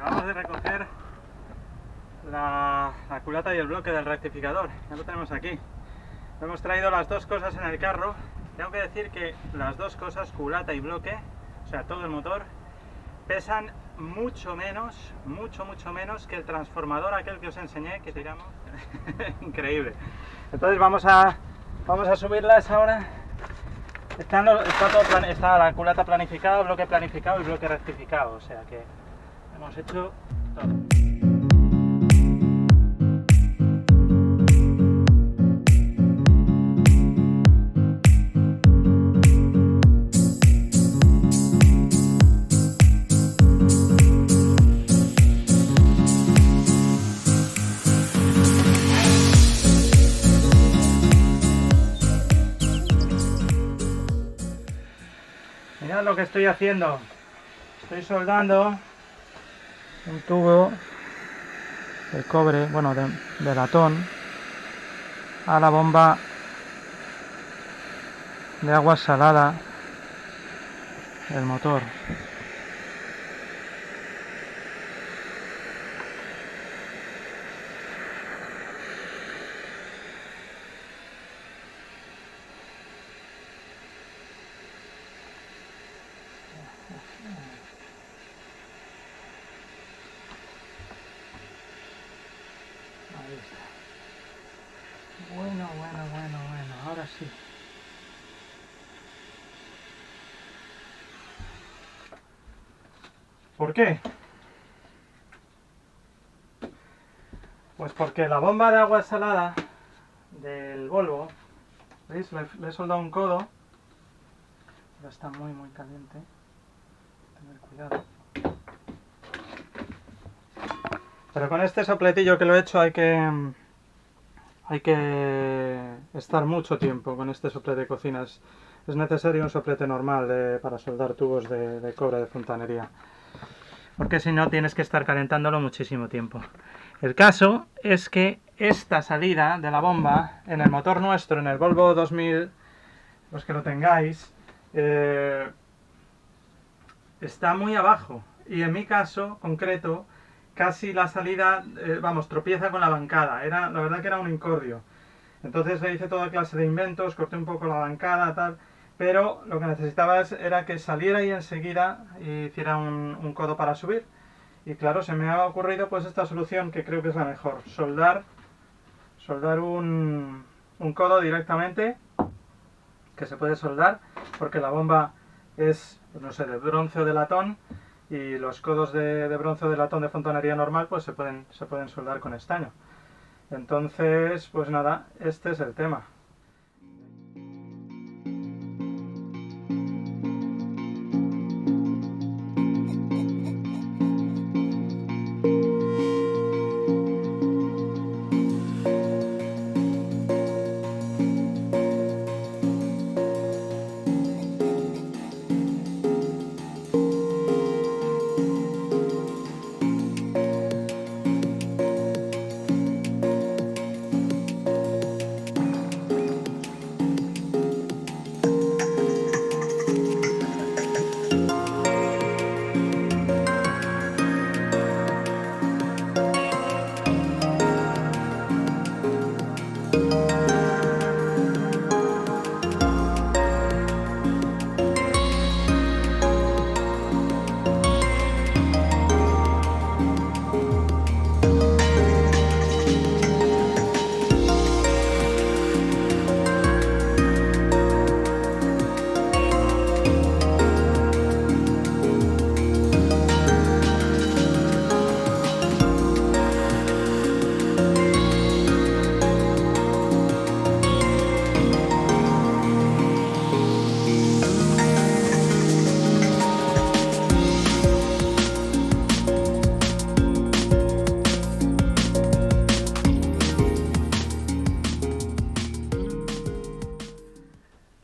Acabamos de recoger la culata y el bloque del rectificador. Ya lo tenemos aquí. Hemos traído las dos cosas en el carro. Tengo que decir que las dos cosas, culata y bloque, o sea, todo el motor, pesan mucho menos que el transformador aquel que os enseñé, que tiramos. Increíble. Entonces vamos a subirlas ahora. Está la culata planificada, el bloque planificado y el bloque rectificado, o sea que hemos hecho todo. Mirad lo que estoy haciendo. Estoy soldando un tubo de cobre, bueno, de latón, a la bomba de agua salada del motor. Ahí está. Bueno, ahora sí. ¿Por qué? Pues porque la bomba de agua salada del Volvo, ¿veis? Le he soldado un codo. Ya está muy caliente. Tener cuidado. Pero con este sopletillo que lo he hecho hay que estar mucho tiempo con este soplete de cocinas. Es necesario un soplete normal para soldar tubos de cobre de fontanería. Porque si no tienes que estar calentándolo muchísimo tiempo. El caso es que esta salida de la bomba en el motor nuestro, en el Volvo 2000, los que lo tengáis, está muy abajo. Y en mi caso concreto, casi la salida, tropieza con la bancada. La verdad que era un incordio. Entonces le hice toda clase de inventos, corté un poco la bancada, tal, pero lo que necesitaba era que saliera ahí enseguida y hiciera un codo para subir. Y claro, se me ha ocurrido pues esta solución que creo que es la mejor. Soldar un codo directamente, que se puede soldar, porque la bomba es, no sé, de bronce o de latón, y los codos de bronce o de latón de fontanería normal pues se pueden soldar con estaño. Entonces, pues nada, este es el tema.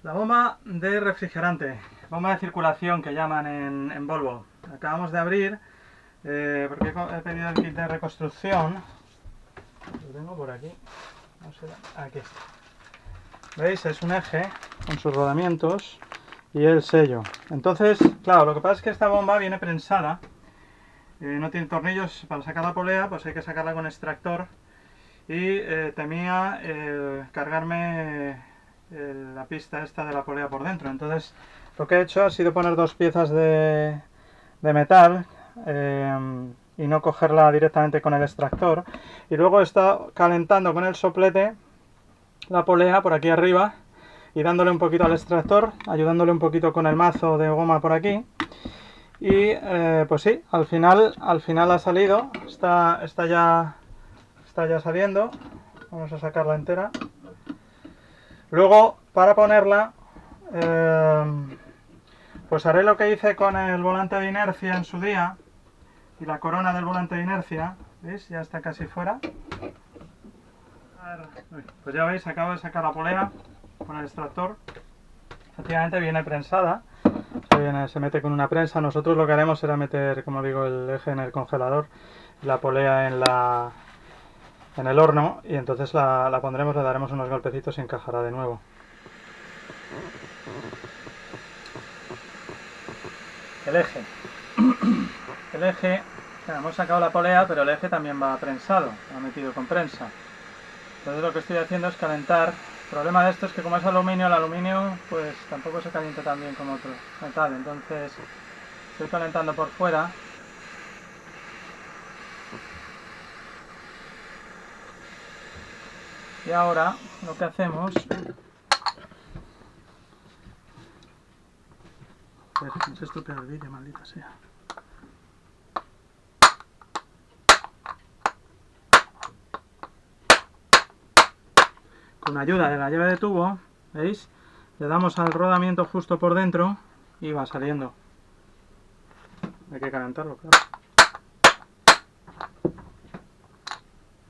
La bomba de refrigerante, bomba de circulación que llaman en Volvo. Acabamos de abrir porque he pedido el kit de reconstrucción. Lo tengo por aquí. No sé, aquí está. ¿Veis? Es un eje con sus rodamientos y el sello. Entonces, claro, lo que pasa es que esta bomba viene prensada no tiene tornillos para sacar la polea, pues hay que sacarla con extractor. Y temía cargarme la pista esta de la polea por dentro. Entonces lo que he hecho ha sido poner dos piezas de metal y no cogerla directamente con el extractor. Y luego he estado calentando con el soplete la polea por aquí arriba y dándole un poquito al extractor, ayudándole un poquito con el mazo de goma por aquí. Y pues sí, al final ha salido, está ya saliendo. Vamos a sacarla entera. Luego, para ponerla, pues haré lo que hice con el volante de inercia en su día y la corona del volante de inercia. ¿Veis? Ya está casi fuera. Pues ya veis, acabo de sacar la polea con el extractor. Efectivamente viene prensada. Se mete con una prensa. Nosotros lo que haremos será meter, como digo, el eje en el congelador y la polea en el horno, y entonces la pondremos, le daremos unos golpecitos y encajará de nuevo. El eje. El eje, hemos sacado la polea, pero el eje también va prensado, va metido con prensa. Entonces lo que estoy haciendo es calentar. El problema de esto es que como es aluminio, el aluminio pues tampoco se calienta tan bien como otro metal. Entonces estoy calentando por fuera. Y ahora lo que hacemos... Joder, se estropea el vídeo, maldita sea. Con ayuda de la llave de tubo, ¿veis? Le damos al rodamiento justo por dentro y va saliendo. Hay que calentarlo, claro.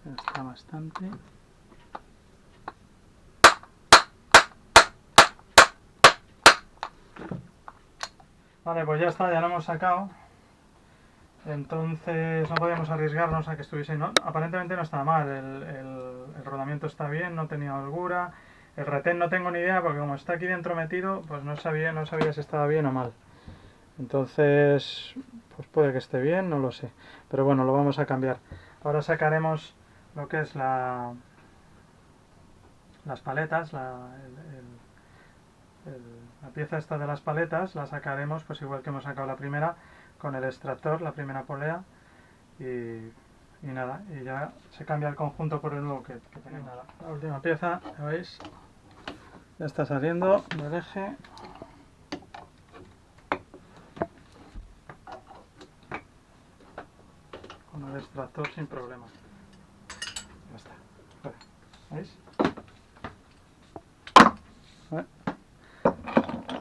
Ya está bastante. Vale, pues ya está, ya lo hemos sacado. Entonces no podíamos arriesgarnos a que estuviese... ¿no? Aparentemente no está mal, el rodamiento está bien, no tenía holgura. El retén no tengo ni idea porque como está aquí dentro metido, pues no sabía si estaba bien o mal. Entonces, pues puede que esté bien, no lo sé. Pero bueno, lo vamos a cambiar. Ahora sacaremos lo que es las paletas, la pieza esta de las paletas, la sacaremos pues igual que hemos sacado la primera, con el extractor, la primera polea. Y nada, y ya se cambia el conjunto por el nuevo que tenemos. La última pieza, ¿ya veis? Ya está saliendo del eje. Con el extractor sin problema. Ya está. ¿Veis?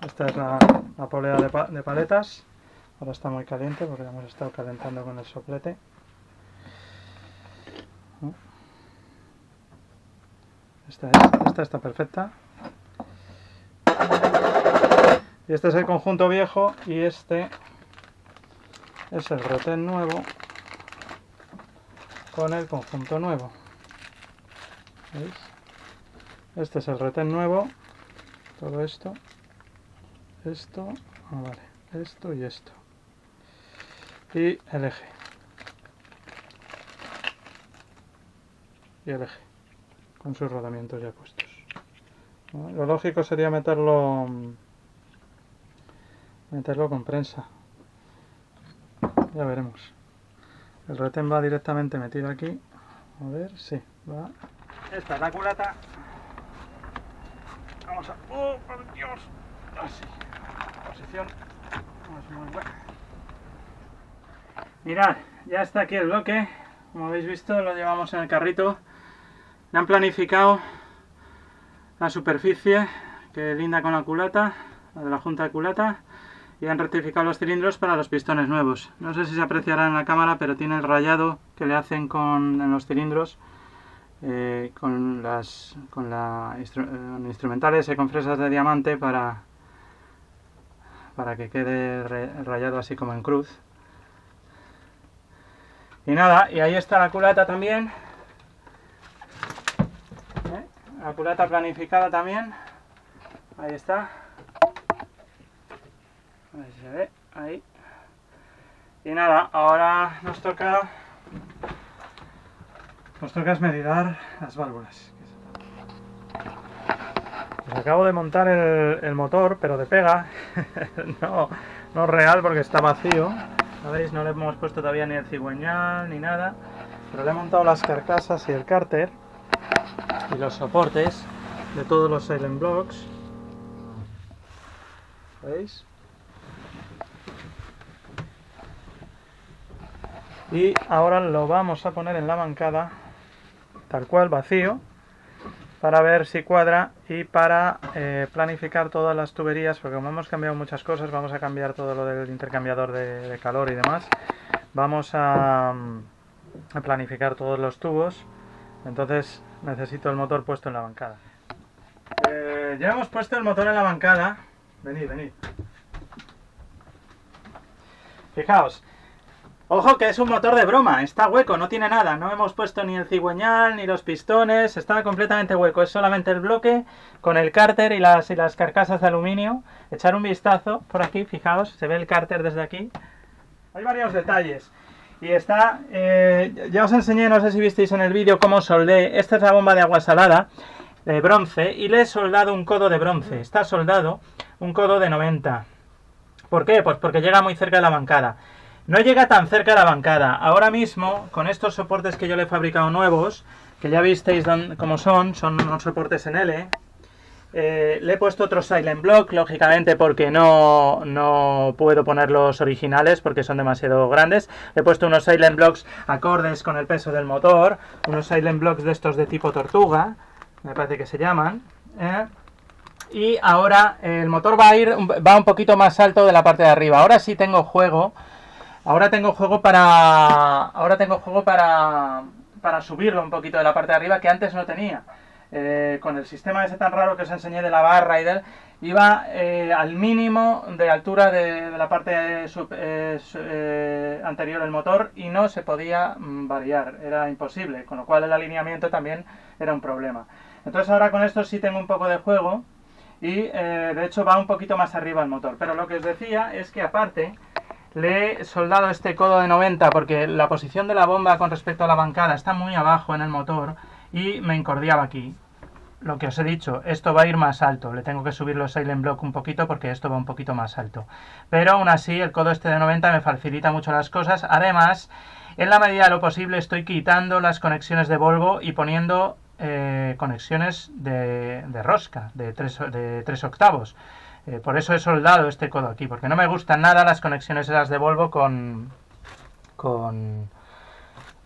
Esta es la polea de paletas. Ahora está muy caliente porque la hemos estado calentando con el soplete. Esta está perfecta. Y este es el conjunto viejo y este es el retén nuevo con el conjunto nuevo. ¿Veis? Este es el retén nuevo. Todo esto. Vale, esto y esto. Y el eje. Y el eje. Con sus rodamientos ya puestos. Lo lógico sería meterlo con prensa. Ya veremos. El retén va directamente metido aquí. A ver, sí, va. Esta es la culata. Vamos a... ¡Oh, por Dios! Así. La posición no es muy buena. Mirad, ya está aquí el bloque. Como habéis visto, lo llevamos en el carrito. Le han planificado la superficie que linda con la culata, la de la junta de culata, y han rectificado los cilindros para los pistones nuevos. No sé si se apreciará en la cámara, pero tiene el rayado que le hacen en los cilindros, con instrumentales y con fresas de diamante para que quede rayado así como en cruz. Y nada, y ahí está la culata también. La culata planificada también. Ahí está. A ver si se ve. Ahí. Y nada, ahora nos toca esmerilar las válvulas. Pues acabo de montar el motor, pero de pega, no real porque está vacío. ¿Veis? No le hemos puesto todavía ni el cigüeñal ni nada, pero le he montado las carcasas y el cárter y los soportes de todos los silent blocks. ¿Veis? Y ahora lo vamos a poner en la bancada, tal cual, vacío, para ver si cuadra y para planificar todas las tuberías, porque como hemos cambiado muchas cosas, vamos a cambiar todo lo del intercambiador de calor y demás. Vamos a planificar todos los tubos, entonces necesito el motor puesto en la bancada. Ya hemos puesto el motor en la bancada. Venid. Fijaos. Ojo que es un motor de broma, está hueco, no tiene nada, no hemos puesto ni el cigüeñal ni los pistones, está completamente hueco, es solamente el bloque con el cárter y las carcasas de aluminio. Echar un vistazo por aquí, fijaos, se ve el cárter desde aquí. Hay varios detalles. Y está, ya os enseñé, no sé si visteis en el vídeo cómo soldé, esta es la bomba de agua salada de bronce y le he soldado un codo de bronce, está soldado un codo de 90. ¿Por qué? Pues porque llega muy cerca de la bancada. No llega tan cerca de la bancada. Ahora mismo, con estos soportes que yo le he fabricado nuevos, que ya visteis cómo son unos soportes en L, le he puesto otro silent block, lógicamente porque no puedo poner los originales porque son demasiado grandes. Le he puesto unos silent blocks acordes con el peso del motor, unos silent blocks de estos de tipo tortuga, me parece que se llaman, y ahora el motor va un poquito más alto de la parte de arriba. Ahora sí tengo juego. Ahora tengo juego para subirlo un poquito de la parte de arriba que antes no tenía. Con el sistema ese tan raro que os enseñé de la barra y del, iba al mínimo de altura de la parte anterior del motor y no se podía variar, era imposible, con lo cual el alineamiento también era un problema. Entonces ahora con esto sí tengo un poco de juego y de hecho va un poquito más arriba el motor. Pero lo que os decía es que aparte le he soldado este codo de 90 porque la posición de la bomba con respecto a la bancada está muy abajo en el motor y me encordiaba aquí. Lo que os he dicho, esto va a ir más alto, le tengo que subir los silent block un poquito porque esto va un poquito más alto. Pero aún así el codo este de 90 me facilita mucho las cosas. Además, en la medida de lo posible estoy quitando las conexiones de Volvo y poniendo conexiones de rosca, de 3 octavos. Por eso he soldado este codo aquí, porque no me gustan nada las conexiones esas de Volvo con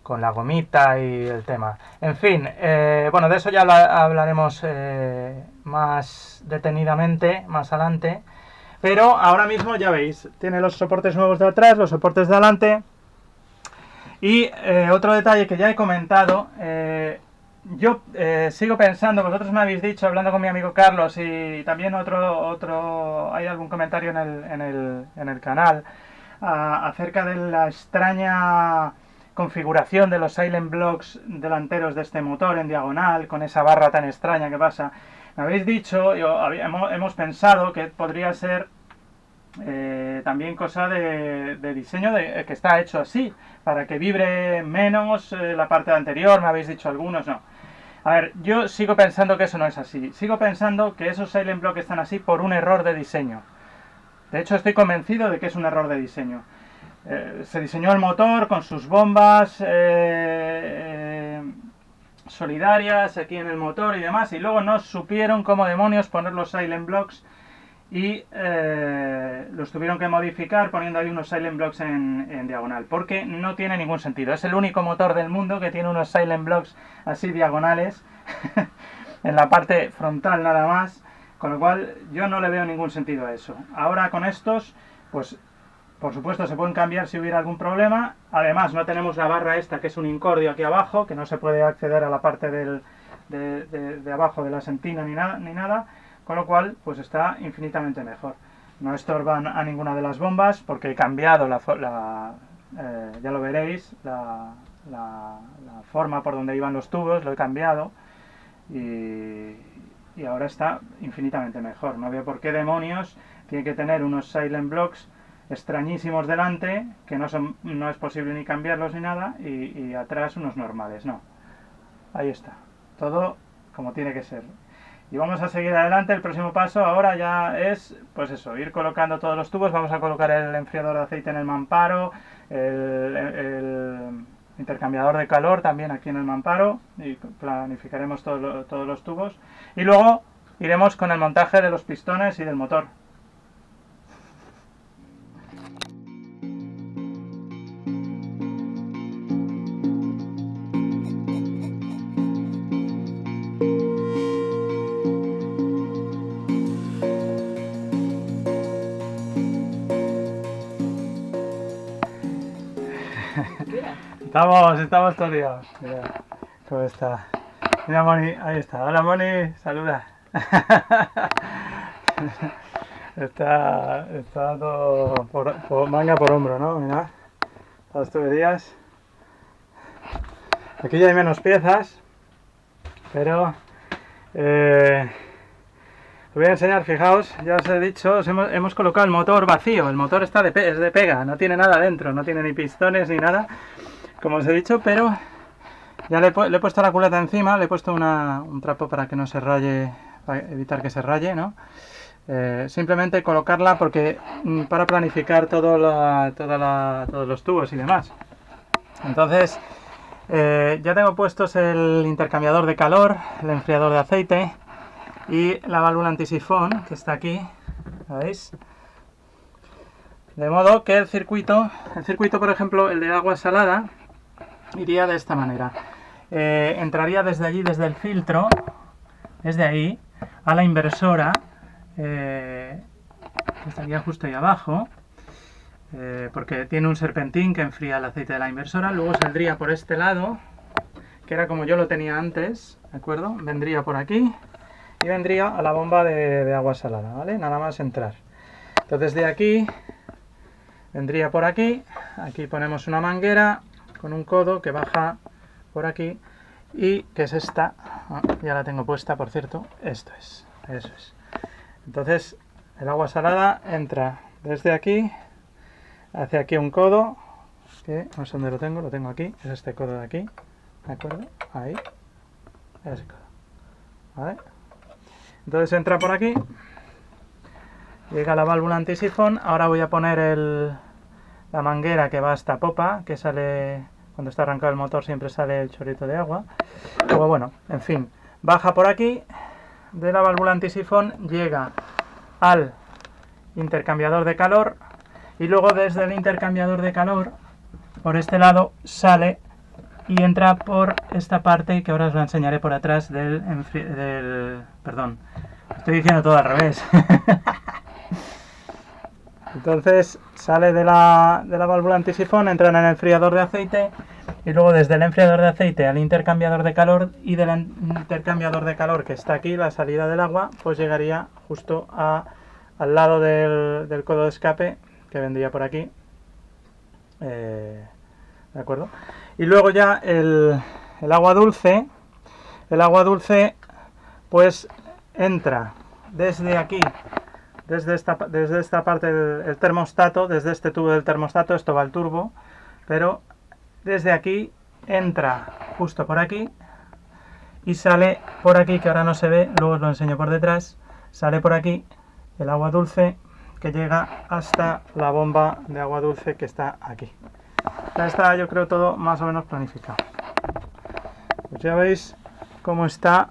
la gomita y el tema. En fin, bueno, de eso ya hablaremos más detenidamente más adelante. Pero ahora mismo ya veis, tiene los soportes nuevos de atrás, los soportes de adelante. Y otro detalle que ya he comentado, yo sigo pensando, vosotros me habéis dicho, hablando con mi amigo Carlos y también hay algún comentario en el canal acerca de la extraña configuración de los silent blocks delanteros de este motor en diagonal, con esa barra tan extraña que pasa. Me habéis dicho, hemos pensado que podría ser también cosa de diseño que está hecho así, para que vibre menos la parte anterior, me habéis dicho algunos, no. A ver, yo sigo pensando que eso no es así. Sigo pensando que esos silent blocks están así por un error de diseño. De hecho, estoy convencido de que es un error de diseño. Se diseñó el motor con sus bombas solidarias aquí en el motor y demás, y luego no supieron cómo demonios poner los silent blocks y los tuvieron que modificar poniendo ahí unos silent blocks en diagonal, porque no tiene ningún sentido. Es el único motor del mundo que tiene unos silent blocks así diagonales en la parte frontal nada más, con lo cual yo no le veo ningún sentido a eso. Ahora con estos, pues por supuesto se pueden cambiar si hubiera algún problema. Además no tenemos la barra esta que es un incordio aquí abajo, que no se puede acceder a la parte de abajo de la sentina ni nada, con lo cual pues está infinitamente mejor. No estorban a ninguna de las bombas porque he cambiado ya lo veréis, la forma por donde iban los tubos, lo he cambiado y ahora está infinitamente mejor. No veo por qué demonios tiene que tener unos silent blocks extrañísimos delante, que no es posible ni cambiarlos ni nada, y atrás unos normales, no. Ahí está, todo como tiene que ser. Y vamos a seguir adelante. El próximo paso ahora ya es, pues eso, ir colocando todos los tubos. Vamos a colocar el enfriador de aceite en el mamparo, el intercambiador de calor también aquí en el mamparo, y planificaremos todos los tubos. Y luego iremos con el montaje de los pistones y del motor. Estamos todos liados. Mira cómo está. Mira Moni, ahí está. Hola Moni, saluda. Está todo por manga por hombro, ¿no? Mira, las tuberías. Aquí ya hay menos piezas, pero os voy a enseñar. Fijaos, ya os he dicho, hemos colocado el motor vacío. El motor está es de pega, no tiene nada dentro, no tiene ni pistones ni nada, como os he dicho, pero ya le he puesto la culata encima, le he puesto un trapo para que no se raye, para evitar que se raye, ¿no? Simplemente colocarla porque para planificar todos los tubos y demás. Entonces ya tengo puestos el intercambiador de calor, el enfriador de aceite y la válvula antisifón que está aquí, ¿veis? De modo que el circuito por ejemplo, el de agua salada, iría de esta manera. Entraría desde allí, desde el filtro, desde ahí, a la inversora, que estaría justo ahí abajo, porque tiene un serpentín que enfría el aceite de la inversora. Luego saldría por este lado, que era como yo lo tenía antes, ¿de acuerdo? Vendría por aquí y vendría a la bomba de agua salada, ¿vale? Nada más entrar. Entonces de aquí, vendría por aquí, aquí ponemos una manguera con un codo que baja por aquí y que es esta, ya la tengo puesta por cierto, esto es, eso es. Entonces el agua salada entra desde aquí hacia aquí un codo, que no sé dónde lo tengo aquí, es este codo de aquí, ¿de acuerdo? Ahí, ese codo, ¿vale? Entonces entra por aquí, llega la válvula antisifón. Ahora voy a poner la manguera que va a esta popa, que sale, cuando está arrancado el motor siempre sale el chorrito de agua. Luego, bueno, en fin, baja por aquí, de la válvula antisifón llega al intercambiador de calor y luego desde el intercambiador de calor, por este lado, sale y entra por esta parte que ahora os la enseñaré por atrás perdón, estoy diciendo todo al revés. Entonces sale de la válvula antisifón, entra en el enfriador de aceite y luego desde el enfriador de aceite al intercambiador de calor, y del intercambiador de calor que está aquí, la salida del agua, pues llegaría justo al lado del codo de escape, que vendría por aquí, ¿de acuerdo? Y luego ya el agua dulce pues entra desde aquí, desde esta parte del termostato, desde este tubo del termostato. Esto va al turbo, pero desde aquí entra justo por aquí y sale por aquí, que ahora no se ve, luego os lo enseño por detrás. Sale por aquí el agua dulce que llega hasta la bomba de agua dulce que está aquí. Ya está, yo creo, todo más o menos planificado. Pues ya veis cómo está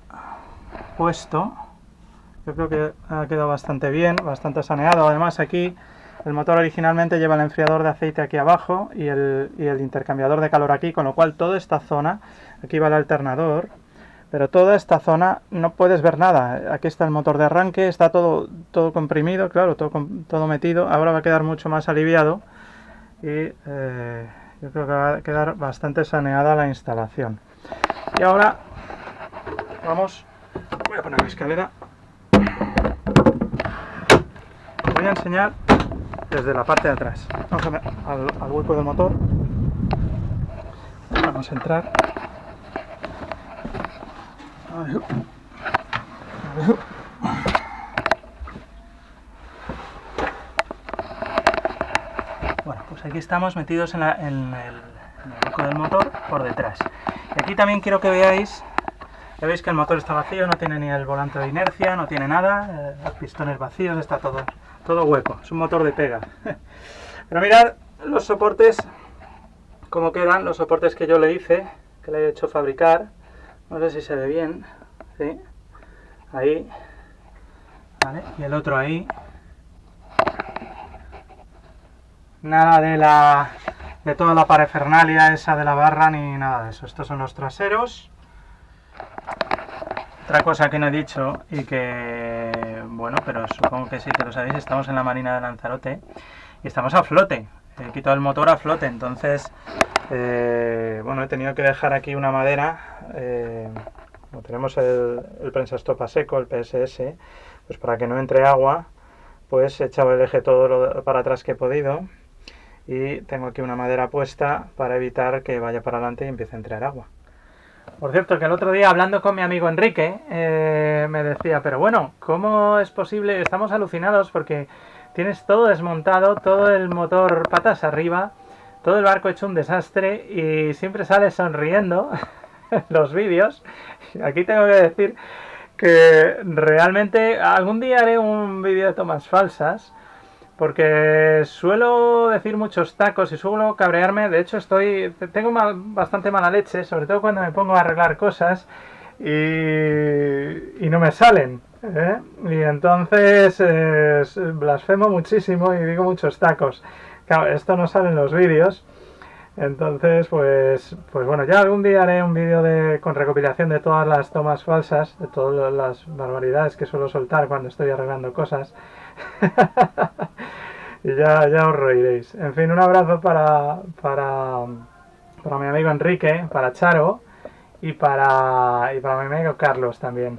puesto. Yo creo que ha quedado bastante bien, bastante saneado. Además aquí el motor originalmente lleva el enfriador de aceite aquí abajo y el intercambiador de calor aquí, con lo cual toda esta zona, aquí va el alternador, pero toda esta zona no puedes ver nada. Aquí está el motor de arranque, está todo comprimido, claro, todo metido. Ahora va a quedar mucho más aliviado y yo creo que va a quedar bastante saneada la instalación. Y ahora voy a poner la escalera. Os voy a enseñar desde la parte de atrás. Vamos al hueco del motor. Vamos a entrar. pues aquí estamos metidos en el hueco del motor por detrás. Y aquí también quiero que veáis, ya veis que el motor está vacío, no tiene ni el volante de inercia, no tiene nada, los pistones vacíos, está todo hueco, es un motor de pega. Pero mirad los soportes, cómo quedan, los soportes que yo le hice, que le he hecho fabricar, no sé si se ve bien, ¿sí? Ahí, ¿vale? Y el otro ahí. Nada de toda la parafernalia esa de la barra ni nada de eso. Estos son los traseros. Otra cosa que no he dicho y que, bueno, pero supongo que sí que lo sabéis, estamos en la Marina de Lanzarote y estamos a flote. He quitado el motor a flote, entonces, bueno, he tenido que dejar aquí una madera. Como tenemos el prensa-stop a seco, el PSS, pues para que no entre agua, pues he echado el eje todo para atrás que he podido. Y tengo aquí una madera puesta para evitar que vaya para adelante y empiece a entrar agua. Por cierto, que el otro día hablando con mi amigo Enrique, me decía, pero bueno, ¿cómo es posible? Estamos alucinados porque tienes todo desmontado, todo el motor patas arriba, todo el barco hecho un desastre y siempre sales sonriendo en los vídeos. Aquí tengo que decir que realmente algún día haré un vídeo de tomas falsas, porque suelo decir muchos tacos y suelo cabrearme. De hecho tengo bastante mala leche, sobre todo cuando me pongo a arreglar cosas y no me salen, ¿eh? Y entonces blasfemo muchísimo y digo muchos tacos. Claro, esto no sale en los vídeos. Entonces, pues bueno, ya algún día haré un vídeo con recopilación de todas las tomas falsas, de todas las barbaridades que suelo soltar cuando estoy arreglando cosas. Y ya os reiréis. En fin, un abrazo para mi amigo Enrique, para Charo y para mi amigo Carlos también.